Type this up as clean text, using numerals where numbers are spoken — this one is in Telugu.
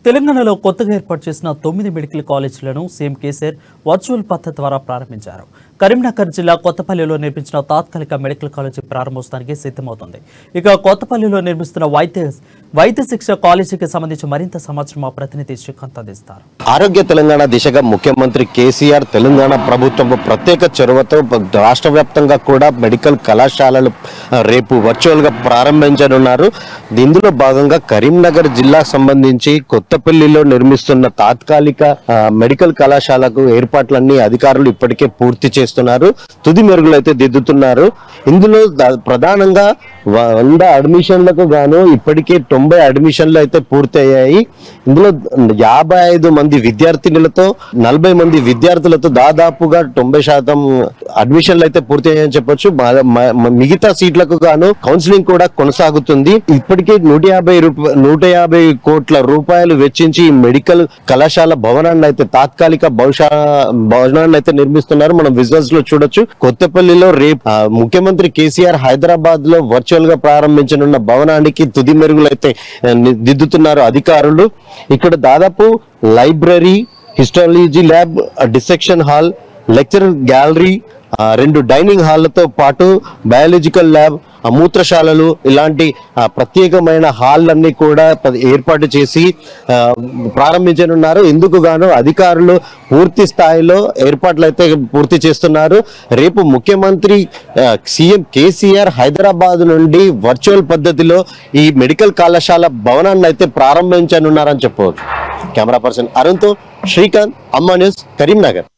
తెలంగాణలో కొత్తగా ఏర్పాటు చేసిన 9 మెడికల్ కాలేజీలను సీఎం కేసీఆర్ వర్చువల్ పద్ధతి ద్వారా ప్రారంభించారు. కరీంనగర్ జిల్లా కొత్తపల్లిలో నిర్మించిన తాత్కాలిక మెడికల్ కాలేజీ ప్రారంభోత్సవానికి సిద్ధమవుతోంది. ఇక కొత్తపల్లిలో నిర్మిస్తున్న వైద్య శిక్ష కాలేజీకి సంబంధించి మరింత సమాచారం మా ప్రతినిధి శ్రీకాంత్ అందిస్తారు. ఆరోగ్య తెలంగాణ దిశగా ముఖ్యమంత్రి కేసీఆర్ తెలంగాణ ప్రభుత్వం ప్రత్యేక చొరవతో రాష్ట్ర వ్యాప్తంగా కూడా మెడికల్ కళాశాలలు రేపు వర్చువల్ గా ప్రారంభించనున్నారు. ఇందులో భాగంగా కరీంనగర్ జిల్లాకు సంబంధించి కొత్తపల్లిలో నిర్మిస్తున్న తాత్కాలిక మెడికల్ కళాశాలకు ఏర్పాట్లన్నీ అధికారులు ఇప్పటికే పూర్తి చేస్తున్నారు. తుది మెరుగులు అయితే దిద్దుతున్నారు. ఇందులో ప్రధానంగా 100 అడ్మిషన్లకు గాను ఇప్పటికే 90 అడ్మిషన్లు అయితే పూర్తయ్యాయి. ఇందులో 55 మంది విద్యార్థినులతో 40 మంది విద్యార్థులతో దాదాపుగా 90% అడ్మిషన్లు అయితే పూర్తయ్యాయని చెప్పొచ్చు. మిగతా సీట్లకు గాను కౌన్సిలింగ్ కూడా కొనసాగుతుంది. ఇప్పటికే 150 కోట్ల రూపాయలు వెచ్చించి మెడికల్ కళాశాల భవనాన్ని అయితే తాత్కాలిక భవనాన్ని అయితే నిర్మిస్తున్నారు. మనం విజువల్స్ లో చూడొచ్చు. కొత్తపల్లిలో రేపు ముఖ్యమంత్రి కేసీఆర్ హైదరాబాద్ లో వర్చువల్ గా ప్రారంభించనున్న భవనానికి తుది మెరుగులు అయితే దిద్దుతున్నారు అధికారులు. ఇక్కడ దాదాపు library, histology lab, dissection hall, lecturer gallery, 2 dining హాళ్లతో పాటు బయాలజికల్ ల్యాబ్, మూత్రశాలలు ఇలాంటి ప్రత్యేకమైన హాళ్ళన్నీ కూడా ఏర్పాటు చేసి ప్రారంభించనున్నారు. ఇందుకు గాను అధికారులు పూర్తి స్థాయిలో ఏర్పాట్లు అయితే పూర్తి చేస్తున్నారు. రేపు ముఖ్యమంత్రి సీఎం కేసీఆర్ హైదరాబాద్ నుండి వర్చువల్ పద్ధతిలో ఈ మెడికల్ కళాశాల భవనాన్ని అయితే ప్రారంభించనున్నారని చెప్పవచ్చు. కెమెరా పర్సన్ అరుణ్తో శ్రీకాంత్, అమ్మా న్యూస్, కరీంనగర్.